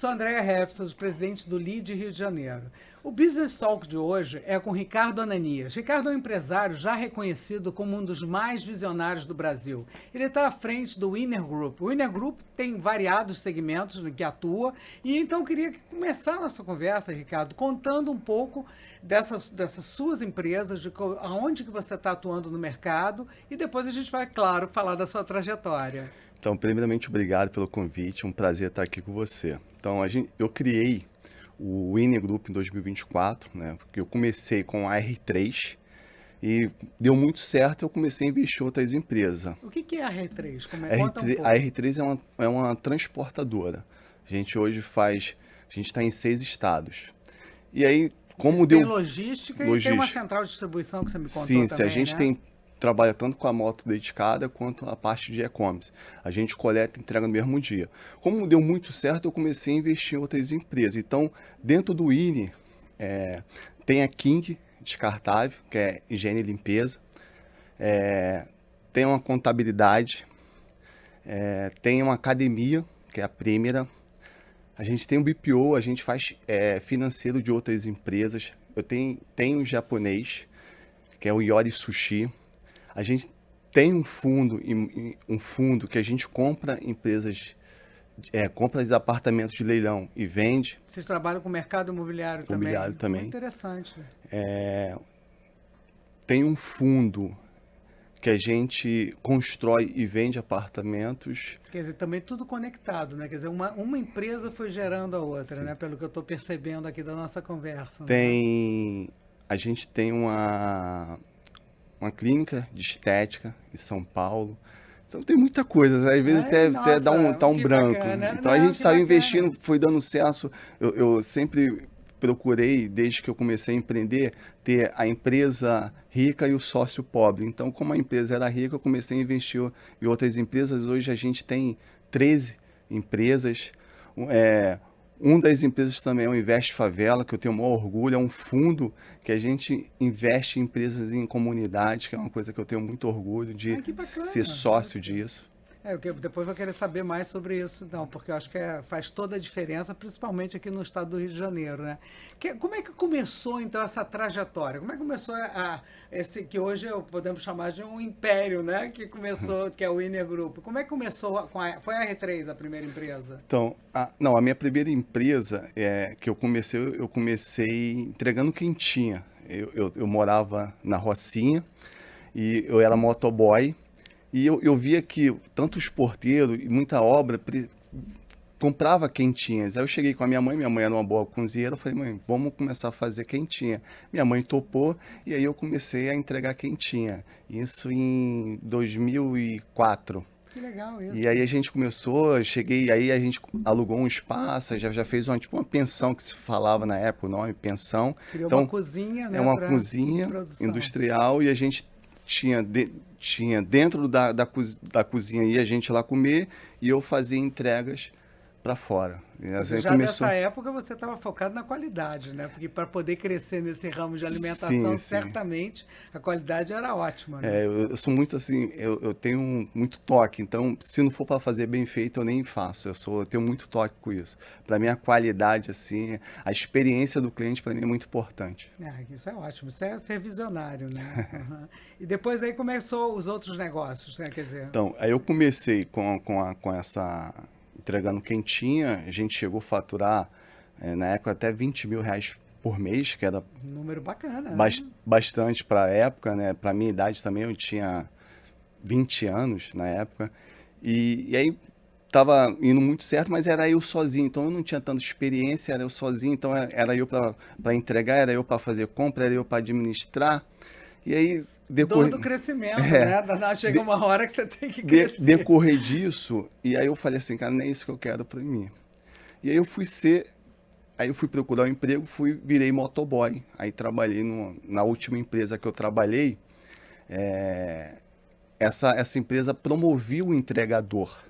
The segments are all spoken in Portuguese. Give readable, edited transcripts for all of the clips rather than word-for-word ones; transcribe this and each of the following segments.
sou a Andréa Repsos, presidente do LEAD Rio de Janeiro. O Business Talk de hoje é com Ricardo Ananias. Ricardo é um empresário já reconhecido como um dos mais visionários do Brasil. Ele está à frente do Winner Group. O Winner Group tem variados segmentos em que atua e então eu queria começar a nossa conversa, Ricardo, contando um pouco dessas suas empresas, de aonde que você está atuando no mercado e depois a gente vai, claro, falar da sua trajetória. Então, primeiramente, obrigado pelo convite, é um prazer estar aqui com você. Então, eu criei o Winner Group em 2024, né? Porque eu comecei com a R3 e deu muito certo, eu comecei a investir em outras empresas. O que é a R3? Conta um R3, pouco. a R3 é uma transportadora. A gente hoje a gente está em 6 estados. E aí, como Vocês deu têm logística e tem uma central de distribuição que você me contou Sim, também, a gente né? trabalha tanto com a moto dedicada quanto a parte de e-commerce. A gente coleta e entrega no mesmo dia. Como deu muito certo, eu comecei a investir em outras empresas. Então, dentro do INE, tem a King Descartável, que é higiene e limpeza. Tem uma contabilidade. Tem uma academia, que é a Primera. A gente tem um BPO, a gente faz financeiro de outras empresas. Eu tenho um japonês, que é o Yori Sushi. A gente tem um fundo que a gente compra empresas, compra os apartamentos de leilão e vende, Vocês trabalham com mercado imobiliário imobiliário também. Muito também. interessante. Tem um fundo que a gente constrói e vende apartamentos. Quer dizer, também tudo conectado, né? Quer dizer, uma empresa foi gerando a outra, Sim. né? Pelo que eu estou percebendo aqui da nossa conversa, né? A gente tem uma clínica de estética em São Paulo. Então tem muita coisa, né? Às vezes Ai, até nossa, dá um que branco. bacana. Então a Não, gente que saiu bacana. investindo, foi dando certo. Eu sempre procurei, desde que eu comecei a empreender, ter a empresa rica e o sócio pobre. Então, como a empresa era rica, eu comecei a investir em outras empresas. Hoje a gente tem 13 empresas. Um das empresas também é o Investe Favela, que eu tenho o maior orgulho, é um fundo que a gente investe em empresas em comunidades, que é uma coisa que eu tenho muito orgulho de Ai, que ser bacana. sócio Nossa. disso. Depois vou querer saber mais sobre isso, não, porque eu acho que faz toda a diferença, principalmente aqui no estado do Rio de Janeiro, né? Como é que começou, então, essa trajetória? Como é que começou esse que hoje podemos chamar de um império, né? Que começou, que é o Winner Group. Como é que começou foi a R3 a primeira empresa? Então, não, a minha primeira empresa que eu comecei entregando quentinha. Eu morava na Rocinha e eu era motoboy. E eu via que tanto os porteiros e muita obra comprava quentinhas. Aí eu cheguei com a minha mãe era uma boa cozinheira, eu falei, mãe, vamos começar a fazer quentinha. Minha mãe topou e aí eu comecei a entregar quentinha. Isso em 2004. Que legal E isso. aí a gente começou, eu cheguei, aí a gente alugou um espaço, já fez tipo uma pensão que se falava na época, o nome, pensão. Criou uma Então, cozinha, é né, uma para cozinha produção. industrial e a gente tinha dentro da cozinha e a gente lá comer e eu fazia entregas para fora. E Quer dizer, assim já começou. dessa época você estava focado na qualidade, né? Porque para poder crescer nesse ramo de Sim, alimentação, sim. certamente a qualidade era ótima, né? Eu sou muito assim, eu tenho muito toque, então se não for para fazer bem feito, eu nem faço. Eu tenho muito toque com isso. Para mim, a qualidade, assim, a experiência do cliente, para mim, é muito importante. Isso é ótimo, isso é ser visionário, né? Uhum. E depois aí começou os outros negócios, né? Quer dizer, Então, aí eu comecei com essa entregando quentinha, a gente chegou a faturar, na época, até R$ 20.000 por mês, que era um número bacana, né? bastante para a época, né? Para minha idade também, eu tinha 20 anos na época. E aí tava indo muito certo, mas era eu sozinho, então eu não tinha tanta experiência, era eu sozinho, então era eu para entregar, era eu para fazer compra, era eu para administrar. E aí Dor decorrer, do crescimento, né? Chega de, uma hora que você tem que crescer. decorrer disso, e aí eu falei assim, cara, não é isso que eu quero para mim. E aí eu fui procurar um emprego, virei motoboy. Aí trabalhei na última empresa que eu trabalhei, essa empresa promovia o entregador.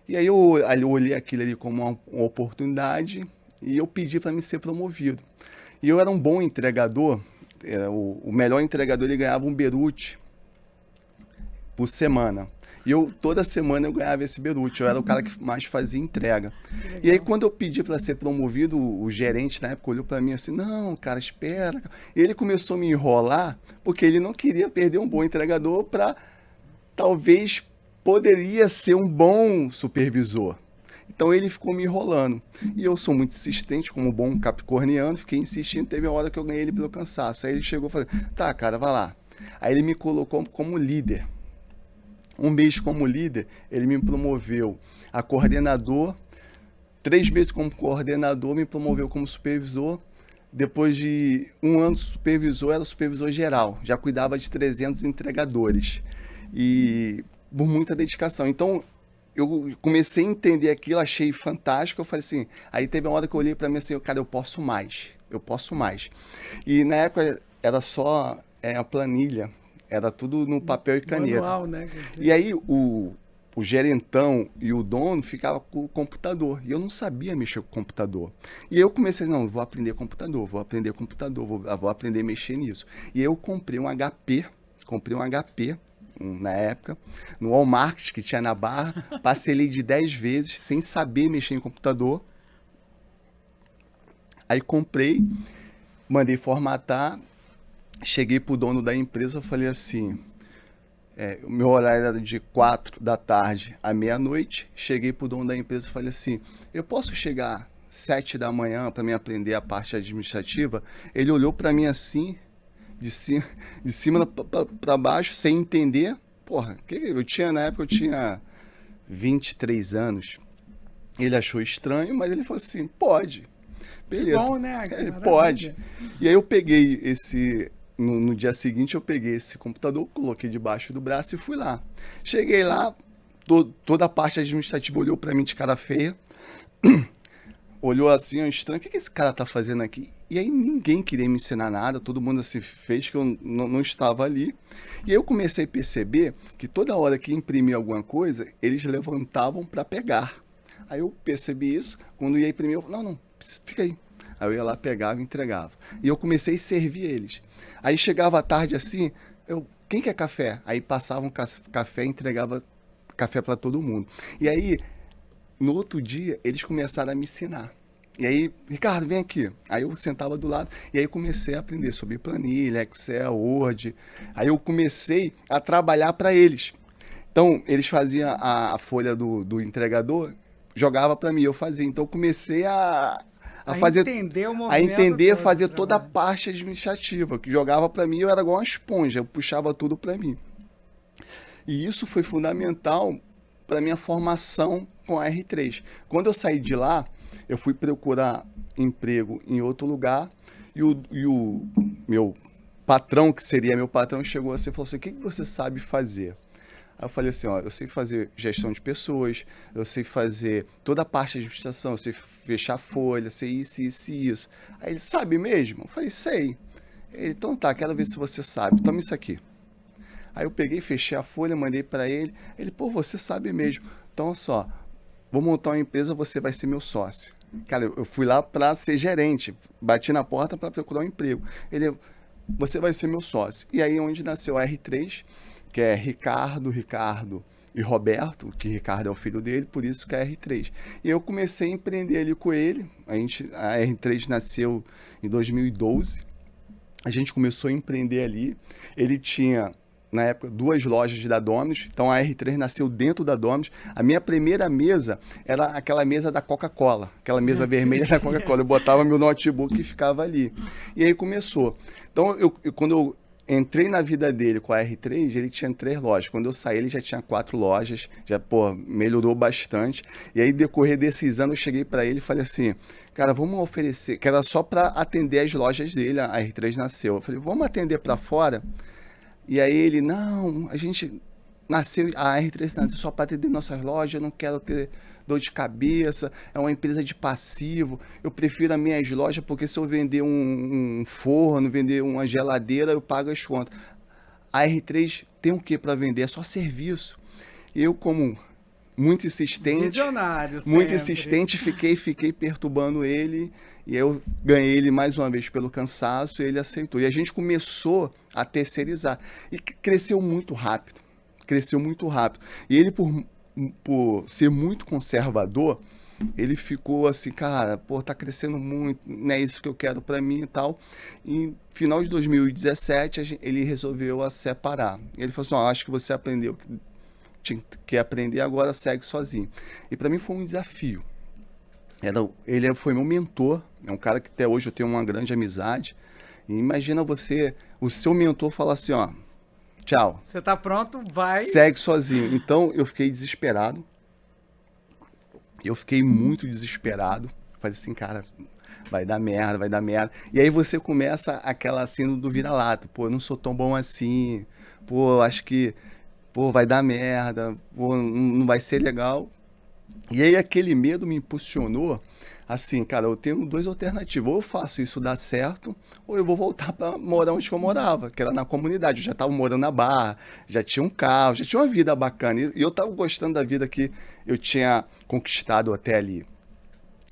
E aí eu olhei aquilo ali como uma oportunidade e eu pedi para me ser promovido. E eu era um bom entregador, o melhor entregador, ele ganhava um berute por semana. E toda semana eu ganhava esse berute, eu era o cara que mais fazia entrega. E aí quando eu pedi para ser promovido, o gerente na época olhou para mim assim, não, cara, espera. E ele começou a me enrolar, porque ele não queria perder um bom entregador para, talvez, poderia ser um bom supervisor. Então ele ficou me enrolando. E eu sou muito insistente, como bom capricorniano, fiquei insistindo, teve uma hora que eu ganhei ele pelo cansaço. Aí ele chegou e falou, tá, cara, vai lá. Aí ele me colocou como líder. Um mês como líder, ele me promoveu a coordenador. 3 meses como coordenador, me promoveu como supervisor. Depois de 1 ano de supervisor, era supervisor geral. Já cuidava de 300 entregadores. E por muita dedicação. Então, eu comecei a entender aquilo, achei fantástico. Eu falei assim, aí teve uma hora que eu olhei para mim assim, cara, eu posso mais. Eu posso mais. E na época era só a planilha. Era tudo no papel e caneta. Manual, né? Quer dizer, E aí o gerentão e o dono ficavam com o computador. E eu não sabia mexer com o computador. E eu comecei, não, vou aprender computador, vou aprender a mexer nisso. E aí eu comprei um HP na época, no Walmart, que tinha na Barra, parcelei de 10 vezes, sem saber mexer em computador. Aí comprei, mandei formatar, cheguei pro dono da empresa, falei assim, o meu horário era de 4 da tarde à meia-noite, cheguei pro dono da empresa e falei assim, eu posso chegar 7 da manhã para me aprender a parte administrativa? Ele olhou para mim assim, de cima para baixo, sem entender. Porra, na época eu tinha 23 anos. Ele achou estranho, mas ele falou assim, pode. Beleza. bom, né? Ele Maravilha. pode. E aí eu peguei no dia seguinte eu peguei esse computador, coloquei debaixo do braço e fui lá. Cheguei lá, toda a parte administrativa olhou para mim de cara feia. Olhou assim, estranho, o que esse cara tá fazendo aqui? E aí ninguém queria me ensinar nada, todo mundo assim fez que eu não estava ali. E aí eu comecei a perceber que toda hora que imprimia alguma coisa, eles levantavam para pegar. Aí eu percebi isso, quando ia imprimir, eu falei, não, fica aí. Aí eu ia lá, pegava e entregava. E eu comecei a servir eles. Aí chegava à tarde assim, quem quer café? Aí passava um café e entregava café para todo mundo. E aí, no outro dia, eles começaram a me ensinar. E aí, Ricardo, vem aqui. Aí eu sentava do lado e aí comecei a aprender sobre planilha, Excel, Word. Aí eu comecei a trabalhar para eles. Então, eles faziam a folha do entregador, jogava para mim, eu fazia. Então, eu comecei a fazer, entender o a movimento entender, todo fazer do toda a trabalho. parte administrativa, que jogava para mim, eu era igual uma esponja, eu puxava tudo para mim. E isso foi fundamental para minha formação com a R3. Quando eu saí de lá, eu fui procurar emprego em outro lugar e o meu patrão, que seria meu patrão, chegou assim e falou assim, o que você sabe fazer? Aí eu falei assim, ó, eu sei fazer gestão de pessoas, eu sei fazer toda a parte de administração, eu sei fechar folha, sei isso, isso e isso. Aí ele, sabe mesmo? Eu falei, sei. Ele, então tá, quero ver se você sabe, toma isso aqui. Aí eu peguei, fechei a folha, mandei para ele. Ele, pô, você sabe mesmo. Então, olha só, vou montar uma empresa, você vai ser meu sócio. Cara, eu fui lá para ser gerente, bati na porta para procurar um emprego. Ele, você vai ser meu sócio. E aí onde nasceu a R3, que é Ricardo e Roberto, que Ricardo é o filho dele, por isso que é a R3. E eu comecei a empreender ali com ele. A R3 nasceu em 2012. A gente começou a empreender ali. Ele tinha, na época, 2 lojas da Domino's, então a R3 nasceu dentro da Domino's. A minha primeira mesa era aquela mesa da Coca-Cola, aquela mesa vermelha da Coca-Cola. Eu botava meu notebook e ficava ali. E aí começou. Então, quando eu entrei na vida dele com a R3, ele tinha 3 lojas. Quando eu saí, ele já tinha 4 lojas, já, pô, melhorou bastante. E aí, decorrer desses anos, eu cheguei para ele e falei assim, cara, vamos oferecer, que era só para atender as lojas dele, a R3 nasceu. Eu falei, vamos atender para fora? E aí ele, não, a gente nasceu, a R3 nasceu só para atender nossas lojas, eu não quero ter dor de cabeça, é uma empresa de passivo, eu prefiro as minhas lojas porque se eu vender um forno, vender uma geladeira, eu pago as contas. A R3 tem o que para vender? É só serviço. Eu, como muito insistente, Visionário muito sempre. insistente, fiquei perturbando ele, e aí eu ganhei ele mais uma vez pelo cansaço, e ele aceitou. E a gente começou a terceirizar, e cresceu muito rápido. cresceu muito rápido. E ele, por ser muito conservador, ele ficou assim, cara, pô, tá crescendo muito, não é isso que eu quero para mim e tal. E no final de 2017, ele resolveu a separar. Ele falou assim, ó, acho que você aprendeu o que tinha que aprender, agora segue sozinho. E para mim foi um desafio. Ele foi meu mentor, é um cara que até hoje eu tenho uma grande amizade. E imagina o seu mentor falar assim, ó, tchau. Você tá pronto, vai. Segue sozinho. Então eu fiquei desesperado. Eu fiquei muito desesperado. Falei assim, cara, vai dar merda, vai dar merda. E aí você começa aquela síndrome do vira-lata. Pô, eu não sou tão bom assim. Pô, acho que, pô, vai dar merda. Pô, não vai ser legal. E aí aquele medo me impulsionou, assim, cara, eu tenho duas alternativas. Ou eu faço isso dar certo, ou eu vou voltar para morar onde eu morava, que era na comunidade. Eu já estava morando na Barra, já tinha um carro, já tinha uma vida bacana. E eu estava gostando da vida que eu tinha conquistado até ali.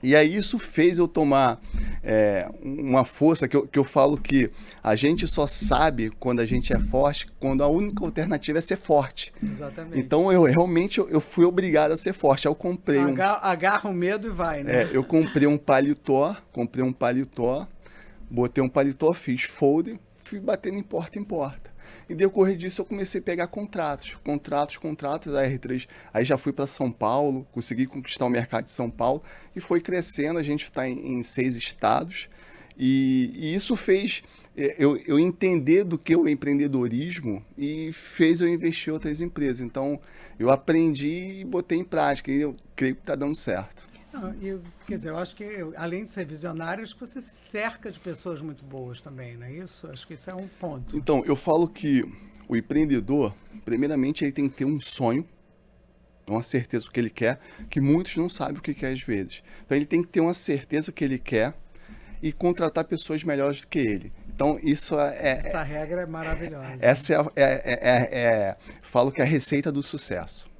E aí isso fez eu tomar uma força que eu falo que a gente só sabe quando a gente é forte, quando a única alternativa é ser forte. Exatamente. Então eu realmente fui obrigado a ser forte. Aí eu comprei agarra o medo e vai, né? eu comprei um paletó, botei um paletó, fiz folder, fui batendo em porta. E decorrer disso eu comecei a pegar contratos, a R3. Aí já fui para São Paulo, consegui conquistar o mercado de São Paulo e foi crescendo. A gente está em 6 estados e isso fez eu entender do que é o empreendedorismo e fez eu investir em outras empresas. Então eu aprendi e botei em prática e eu creio que está dando certo. Quer dizer, eu acho que, além de ser visionário, acho que você se cerca de pessoas muito boas também, não é isso? Acho que isso é um ponto. Então, eu falo que o empreendedor, primeiramente, ele tem que ter um sonho, uma certeza do que ele quer, que muitos não sabem o que quer às vezes. Então, ele tem que ter uma certeza que ele quer e contratar pessoas melhores do que ele. Então, isso Essa regra é maravilhosa. Essa falo que é a receita do sucesso.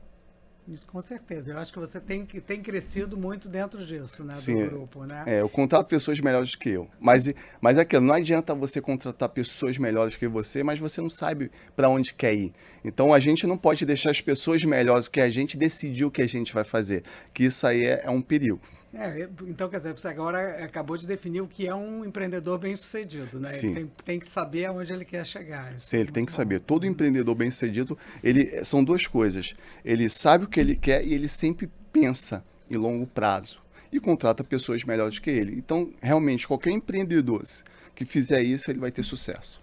Com certeza. Eu acho que você tem crescido muito dentro disso, né? Sim, do grupo, né? eu contrato pessoas melhores do que eu. Mas é aquilo, não adianta você contratar pessoas melhores que você, mas você não sabe para onde quer ir. Então a gente não pode deixar as pessoas melhores do que a gente decidir o que a gente vai fazer. Que isso aí é um perigo. Então, quer dizer, você agora acabou de definir o que é um empreendedor bem-sucedido, né? Sim. Ele tem que saber aonde ele quer chegar. Sim, ele tem que saber. Todo empreendedor bem-sucedido, são duas coisas. Ele sabe o que ele quer e ele sempre pensa em longo prazo e contrata pessoas melhores que ele. Então, realmente, qualquer empreendedor que fizer isso, ele vai ter sucesso.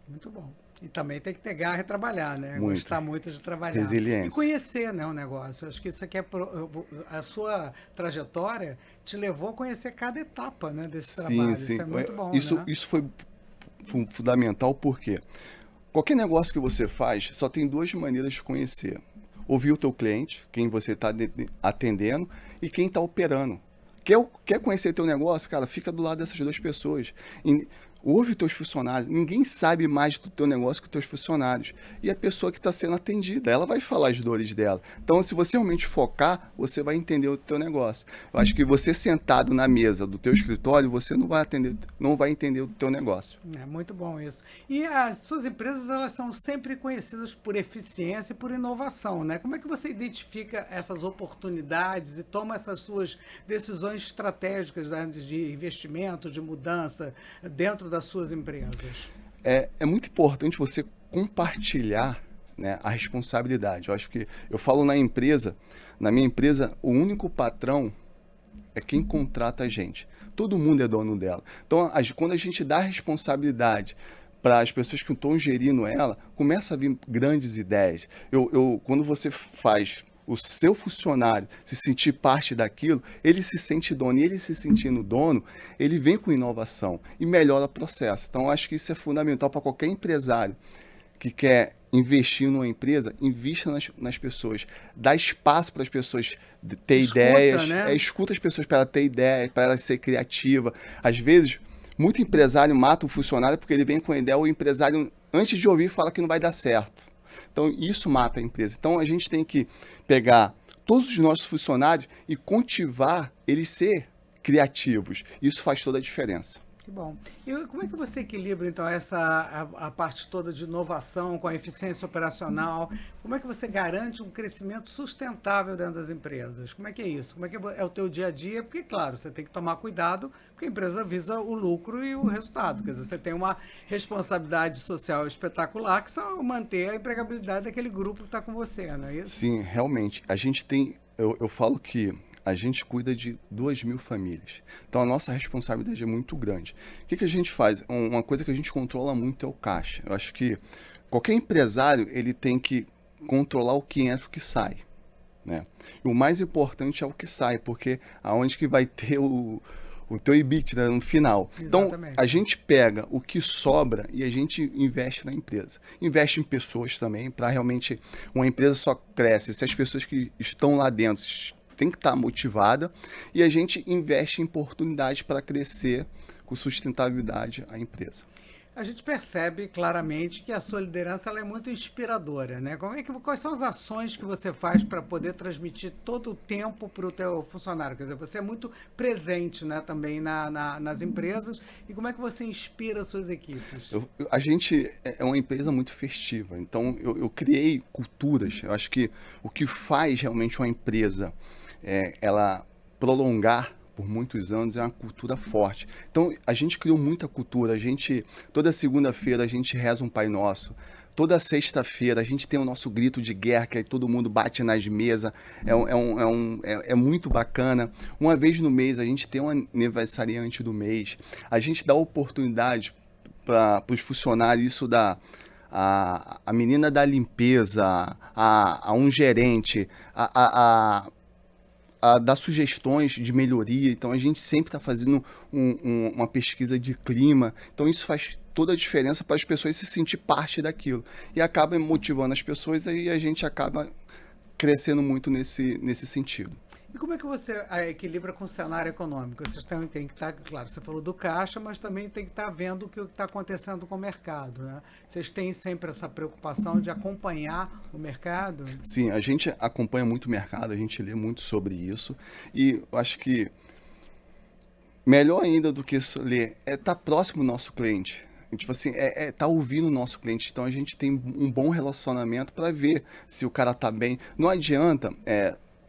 Muito bom. E também tem que ter garra e trabalhar, né? Muito. Gostar muito de trabalhar. Resiliência. E conhecer, né, o negócio. Acho que isso aqui a sua trajetória te levou a conhecer cada etapa, né, desse trabalho. Sim. Isso é muito bom, isso, né? Isso foi fundamental porque qualquer negócio que você faz, só tem duas maneiras de conhecer. Ouvir o teu cliente, quem você está atendendo e quem está operando. Quer conhecer teu negócio? Cara, fica do lado dessas duas pessoas. Ouve teus funcionários. Ninguém sabe mais do teu negócio que teus funcionários. E a pessoa que está sendo atendida, ela vai falar as dores dela. Então, se você realmente focar, você vai entender o teu negócio. Eu acho que você sentado na mesa do teu escritório, você não vai entender o teu negócio. É muito bom isso. E as suas empresas, elas são sempre conhecidas por eficiência e por inovação, né? Como é que você identifica essas oportunidades e toma essas suas decisões estratégicas, né, de investimento, de mudança dentro das suas empresas? É muito importante você compartilhar, né, a responsabilidade. Eu acho que eu falo na minha empresa, o único patrão é quem contrata a gente. Todo mundo é dono dela. Então, quando a gente dá responsabilidade para as pessoas que estão gerindo ela, começa a vir grandes ideias. Quando você faz o seu funcionário se sentir parte daquilo, ele se sente dono. E ele se sentindo dono, ele vem com inovação e melhora o processo. Então, acho que isso é fundamental para qualquer empresário que quer investir numa empresa. Invista nas pessoas. Dá espaço para as pessoas ter ideias. Né? Escuta as pessoas para ela ter ideias, para ela ser criativa. Às vezes, muito empresário mata o funcionário porque ele vem com a ideia, o empresário, antes de ouvir, fala que não vai dar certo. Então, isso mata a empresa. Então, a gente tem que pegar todos os nossos funcionários e cultivar eles ser criativos. Isso faz toda a diferença. Que bom. E como é que você equilibra, então, a parte toda de inovação com a eficiência operacional? Como é que você garante um crescimento sustentável dentro das empresas? Como é que é isso? Como é que é o teu dia a dia? Porque, claro, você tem que tomar cuidado, porque a empresa visa o lucro e o resultado. Quer dizer, você tem uma responsabilidade social espetacular, que são manter a empregabilidade daquele grupo que está com você, não é isso? Sim, realmente. A gente tem. Eu falo que a gente cuida de 2.000 famílias. Então a nossa responsabilidade é muito grande. O que a gente faz? Uma coisa que a gente controla muito é o caixa. Eu acho que qualquer empresário ele tem que controlar o que entra e o que sai, né? E o mais importante é o que sai, porque aonde que vai ter o teu EBITDA no final. Então, Exatamente. a gente pega o que sobra e a gente investe na empresa. Investe em pessoas também, para realmente uma empresa só cresce se as pessoas que estão lá dentro têm que estar motivadas, e a gente investe em oportunidades para crescer com sustentabilidade a empresa. A gente percebe claramente que a sua liderança ela é muito inspiradora, né? Quais são as ações que você faz para poder transmitir todo o tempo para o teu funcionário? Quer dizer, você é muito presente, né, também nas empresas. E como é que você inspira as suas equipes? A gente é uma empresa muito festiva, então eu criei culturas. Eu acho que o que faz realmente uma empresa ela prolongar por muitos anos é uma cultura forte. Então, a gente criou muita cultura. Toda segunda-feira a gente reza um Pai Nosso. Toda sexta-feira a gente tem o nosso grito de guerra, que aí todo mundo bate nas mesas. É muito bacana. Uma vez no mês a gente tem um aniversariante do mês. A gente dá oportunidade para os funcionários, isso dá a menina da limpeza, a um gerente, a dar sugestões de melhoria. Então a gente sempre está fazendo uma pesquisa de clima. Então isso faz toda a diferença para as pessoas se sentir parte daquilo. E acaba motivando as pessoas e a gente acaba crescendo muito nesse sentido. E como é que você equilibra com o cenário econômico? Vocês também têm que estar, claro, você falou do caixa, mas também tem que estar vendo o que está acontecendo com o mercado, né? Vocês têm sempre essa preocupação de acompanhar o mercado? Sim, a gente acompanha muito o mercado, a gente lê muito sobre isso, e eu acho que melhor ainda do que isso ler é estar próximo do nosso cliente. Tipo assim, tá ouvindo o nosso cliente. Então a gente tem um bom relacionamento para ver se o cara tá bem. Não adianta,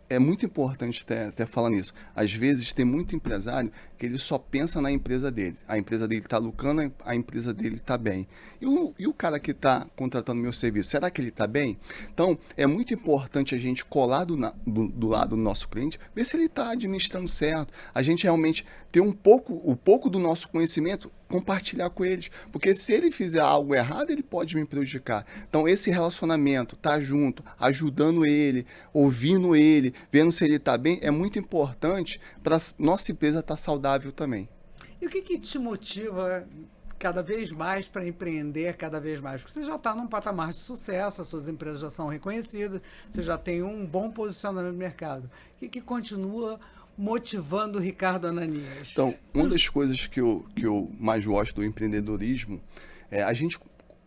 é muito importante até falar nisso. Às vezes tem muito empresário que ele só pensa na empresa dele. A empresa dele está lucrando, a empresa dele está bem. E o cara que está contratando meu serviço, será que ele está bem? Então, é muito importante a gente colar do lado do nosso cliente, ver se ele está administrando certo. A gente realmente ter o pouco do nosso conhecimento, compartilhar com eles. Porque se ele fizer algo errado, ele pode me prejudicar. Então, esse relacionamento, tá junto, ajudando ele, ouvindo ele, vendo se ele está bem, é muito importante para nossa empresa estar saudável também. E o que te motiva cada vez mais para empreender cada vez mais? Porque você já está num patamar de sucesso, as suas empresas já são reconhecidas, você já tem um bom posicionamento no mercado. O que continua motivando o Ricardo Ananias? Então, uma das coisas que eu mais gosto do empreendedorismo é a gente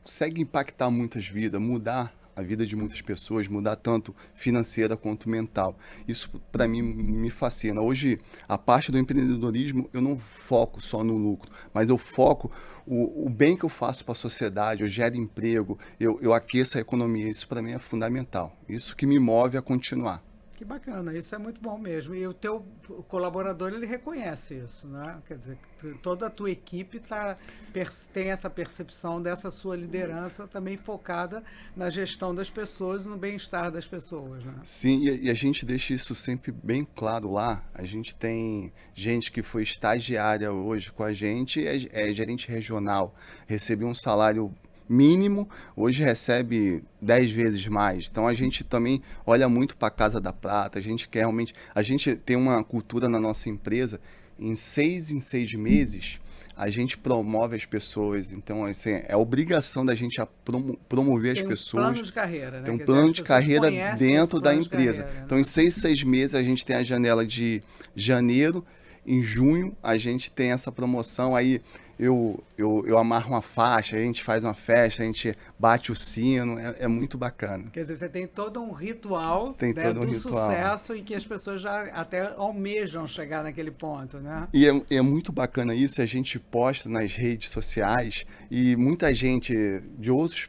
consegue impactar muitas vidas, mudar a vida de muitas pessoas, mudar tanto financeira quanto mental. Isso, para mim, me fascina. Hoje, a parte do empreendedorismo, eu não foco só no lucro, mas eu foco o bem que eu faço para a sociedade, eu gero emprego, eu aqueço a economia. Isso, para mim, é fundamental. Isso que me move a continuar. Que bacana, isso é muito bom mesmo. E o teu colaborador, ele reconhece isso, né? Quer dizer, toda a tua equipe tem essa percepção dessa sua liderança também focada na gestão das pessoas, no bem-estar das pessoas, né? Sim, e a gente deixa isso sempre bem claro lá. A gente tem gente que foi estagiária hoje com a gente, é gerente regional, recebeu um salário mínimo, hoje recebe 10 vezes mais. Então a gente também olha muito para a Casa da Prata, a gente quer realmente, a gente tem uma cultura na nossa empresa, em 6 meses, a gente promove as pessoas. Então, assim, é obrigação da gente promover as pessoas. Tem um plano de carreira, né? Tem um plano de carreira dentro da empresa. Carreira, né? Então, em 6 meses, a gente tem a janela de janeiro. Em junho, a gente tem essa promoção aí. eu amarro uma faixa, a gente faz uma festa, a gente bate o sino, é muito bacana. Quer dizer, você tem todo um ritual, Tem né, todo um do ritual. sucesso em que as pessoas já até almejam chegar naquele ponto, né? E é muito bacana isso, a gente posta nas redes sociais e muita gente de outros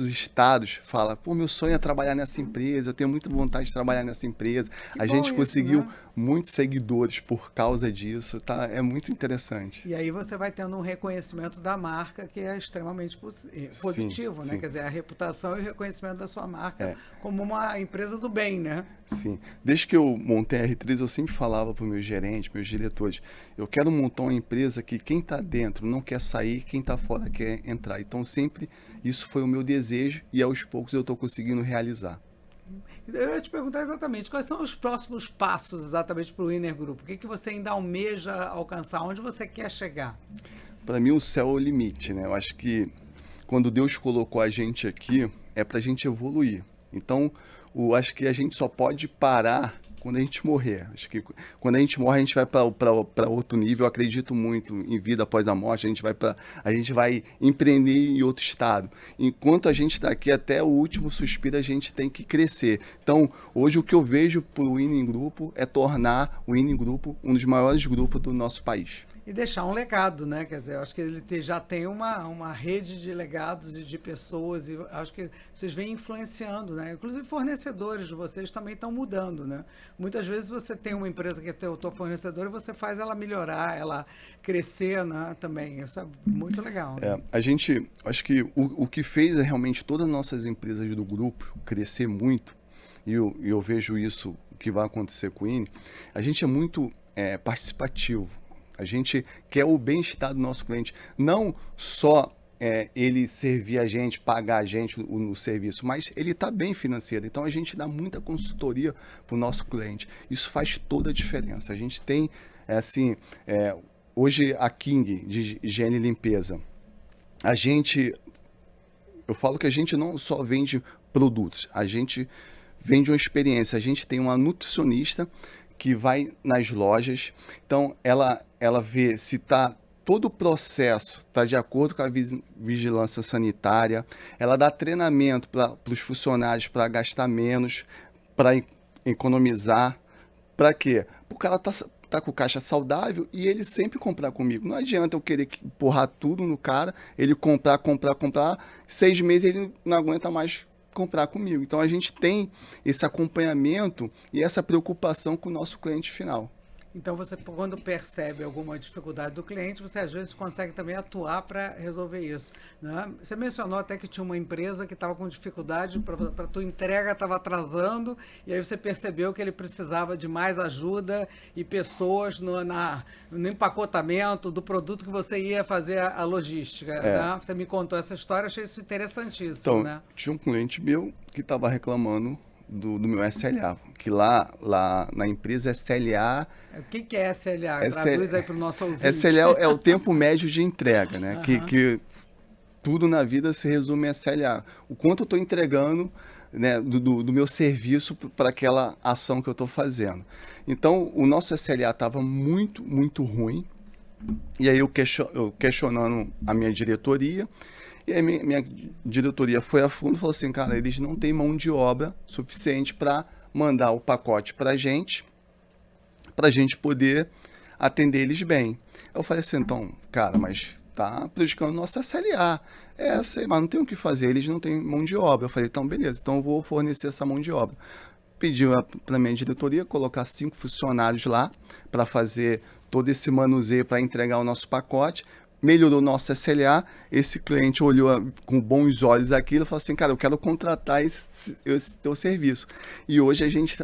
estados fala, pô, meu sonho é trabalhar nessa empresa, eu tenho muita vontade de trabalhar nessa empresa. Que A bom gente isso, conseguiu né? muitos seguidores por causa disso, tá? É muito interessante. E aí você vai tendo um reconhecimento da marca que é extremamente Sim, positivo, né? sim. Quer dizer, a reputação e o reconhecimento da sua marca É, como uma empresa do bem, né? sim. Desde que eu montei a R3, eu sempre falava para os meus gerentes, meus diretores, eu quero montar uma empresa que quem está dentro não quer sair, quem está fora quer entrar. Então sempre isso foi o meu desejo e aos poucos eu estou conseguindo realizar. Eu ia te perguntar exatamente quais são os próximos passos exatamente para o Winner Group. O que, que você ainda almeja alcançar? Onde você quer chegar? Para mim o céu é o limite, né? Eu acho que quando Deus colocou a gente aqui é para a gente evoluir. Então, acho que a gente só pode parar quando a gente morrer. Acho que quando a gente morre a gente vai para outro nível. Eu acredito muito em vida após a morte. A gente vai empreender em outro estado. Enquanto a gente está aqui até o último suspiro a gente tem que crescer. Então, hoje o que eu vejo para o Winning Grupo é tornar o Winning Grupo um dos maiores grupos do nosso país. E deixar um legado, né? Quer dizer, eu acho que ele já tem uma rede de legados e de pessoas, e acho que vocês vêm influenciando, né? Inclusive fornecedores de vocês também estão mudando, né? Muitas vezes você tem uma empresa que é teu fornecedor e você faz ela melhorar, ela crescer, né? Também, isso é muito legal, né? A gente, acho que o que fez é realmente todas as nossas empresas do grupo crescer muito, e eu vejo isso que vai acontecer com o INE, a gente é muito participativo. A gente quer o bem-estar do nosso cliente, não só ele servir a gente, pagar a gente no serviço, mas ele está bem financeiro. Então a gente dá muita consultoria para o nosso cliente. Isso faz toda a diferença. A gente tem, hoje a King de higiene e limpeza, eu falo que a gente não só vende produtos, a gente vende uma experiência. A gente tem uma nutricionista que vai nas lojas, então ela vê se todo o processo está de acordo com a vigilância sanitária, ela dá treinamento para os funcionários para gastar menos, para economizar. Para quê? Porque o cara tá com caixa saudável e ele sempre comprar comigo. Não adianta eu querer empurrar tudo no cara, ele comprar, 6 meses ele não aguenta mais comprar comigo. Então a gente tem esse acompanhamento e essa preocupação com o nosso cliente final. Então, você, quando percebe alguma dificuldade do cliente, você às vezes consegue também atuar para resolver isso, né? Você mencionou até que tinha uma empresa que estava com dificuldade, para a tua entrega estava atrasando, e aí você percebeu que ele precisava de mais ajuda e pessoas no empacotamento do produto que você ia fazer a logística, né? Você me contou essa história, achei isso interessantíssimo, então, né? tinha um cliente meu que estava reclamando do meu SLA, que lá na empresa SLA... O que é SLA? Traduz aí para o nosso ouvinte. SLA é o tempo médio de entrega, né? Uhum. Que tudo na vida se resume a SLA. O quanto eu estou entregando, né, do meu serviço para aquela ação que eu estou fazendo. Então, o nosso SLA estava muito, muito ruim. E aí eu questionando a minha diretoria. E aí minha diretoria foi a fundo e falou assim, cara, eles não têm mão de obra suficiente para mandar o pacote para a gente poder atender eles bem. Eu falei assim, então, cara, mas tá prejudicando nossa SLA. Sei, mas não tem o que fazer, eles não têm mão de obra. Eu falei, então beleza, então eu vou fornecer essa mão de obra. Pedi para minha diretoria colocar 5 funcionários lá para fazer todo esse manuseio para entregar o nosso pacote. Melhorou o nosso SLA, esse cliente olhou com bons olhos aquilo e falou assim, cara, eu quero contratar esse teu serviço. E hoje a gente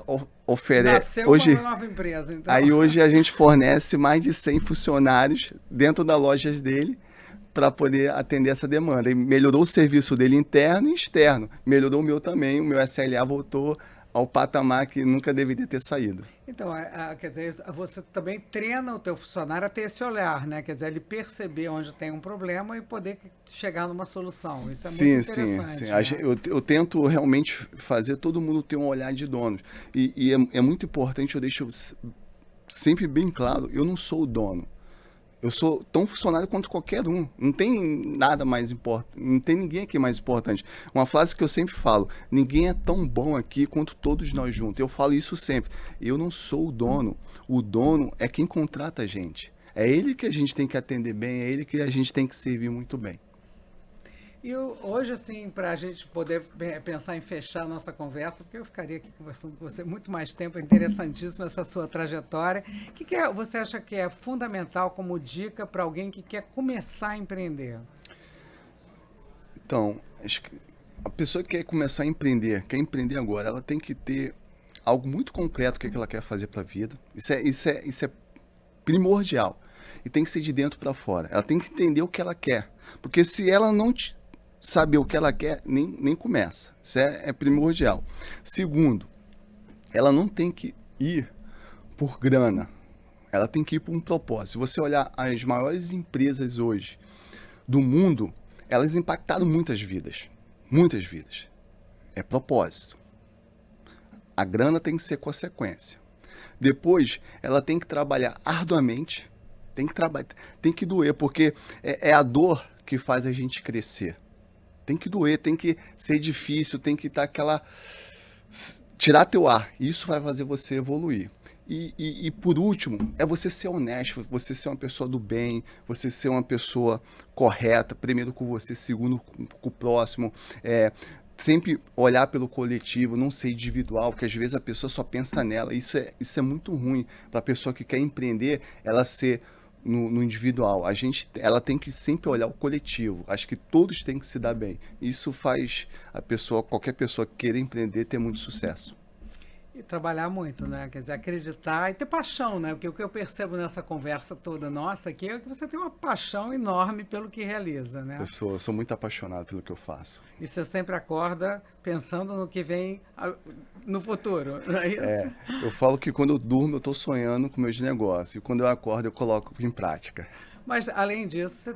oferece... Nasceu uma nova empresa, então. Aí hoje a gente fornece mais de 100 funcionários dentro das lojas dele para poder atender essa demanda. E melhorou o serviço dele interno e externo. Melhorou o meu também, o meu SLA voltou ao patamar que nunca deveria ter saído. Então, quer dizer, você também treina o teu funcionário a ter esse olhar, né? Quer dizer, ele perceber onde tem um problema e poder chegar numa solução. Isso é muito interessante. Sim. Né? Eu tento realmente fazer todo mundo ter um olhar de dono. E é muito importante, eu deixo sempre bem claro, eu não sou o dono. Eu sou tão funcionário quanto qualquer um. Não tem nada mais importante. Não tem ninguém aqui mais importante. Uma frase que eu sempre falo: ninguém é tão bom aqui quanto todos nós juntos. Eu falo isso sempre. Eu não sou o dono. O dono é quem contrata a gente. É ele que a gente tem que atender bem, é ele que a gente tem que servir muito bem. E hoje, assim, para a gente poder pensar em fechar a nossa conversa, porque eu ficaria aqui conversando com você muito mais tempo, é interessantíssima essa sua trajetória. O que você acha que é fundamental como dica para alguém que quer começar a empreender? Então, acho que a pessoa que quer começar a empreender, quer empreender agora, ela tem que ter algo muito concreto que ela quer fazer para a vida. Isso é primordial. E tem que ser de dentro para fora. Ela tem que entender o que ela quer. Porque se ela não saber o que ela quer, nem começa. Isso é primordial. Segundo, ela não tem que ir por grana. Ela tem que ir por um propósito. Se você olhar as maiores empresas hoje do mundo, elas impactaram muitas vidas. Muitas vidas. É propósito. A grana tem que ser consequência. Depois, ela tem que trabalhar arduamente. Tem que doer, porque é a dor que faz a gente crescer. Tem que doer, tem que ser difícil, tem que estar aquela... tirar teu ar. Isso vai fazer você evoluir. E por último, é você ser honesto, você ser uma pessoa do bem, você ser uma pessoa correta, primeiro com você, segundo com o próximo. Sempre olhar pelo coletivo, não ser individual, porque às vezes a pessoa só pensa nela. Isso é muito ruim para a pessoa que quer empreender, ela ser no individual. Ela tem que sempre olhar o coletivo. Acho que todos têm que se dar bem. Isso faz qualquer pessoa que queira empreender ter muito sucesso. E trabalhar muito, né? Quer dizer, acreditar e ter paixão, né? Porque o que eu percebo nessa conversa toda nossa aqui é que você tem uma paixão enorme pelo que realiza, né? Eu sou muito apaixonado pelo que eu faço. E você sempre acorda pensando no que vem no futuro, não é isso? Eu falo que quando eu durmo, eu estou sonhando com meus negócios. E quando eu acordo, eu coloco em prática. Mas, além disso,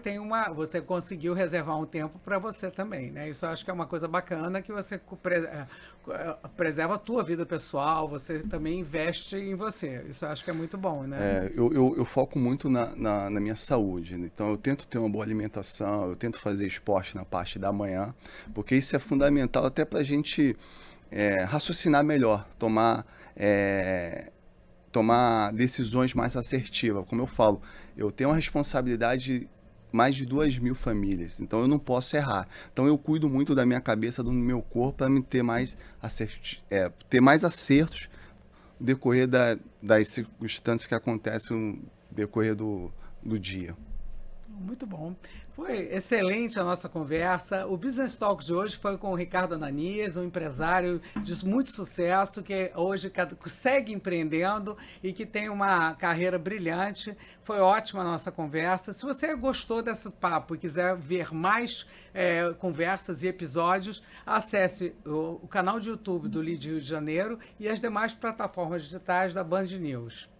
você conseguiu reservar um tempo para você também, né? Isso eu acho que é uma coisa bacana, que você preserva a tua vida pessoal, você também investe em você. Isso eu acho que é muito bom, né? Eu foco muito na minha saúde, né? Então eu tento ter uma boa alimentação, eu tento fazer esporte na parte da manhã, porque isso é fundamental até para a gente raciocinar melhor, tomar decisões mais assertivas. Como eu falo, eu tenho uma responsabilidade de mais de 2.000 famílias, então eu não posso errar. Então eu cuido muito da minha cabeça, do meu corpo, para me ter mais acertos no decorrer das circunstâncias que acontecem no decorrer do dia. Muito bom. Foi excelente a nossa conversa. O Business Talk de hoje foi com o Ricardo Ananias, um empresário de muito sucesso, que hoje segue empreendendo e que tem uma carreira brilhante. Foi ótima a nossa conversa. Se você gostou desse papo e quiser ver mais conversas e episódios, acesse o canal de YouTube do Lead Rio de Janeiro e as demais plataformas digitais da Band News.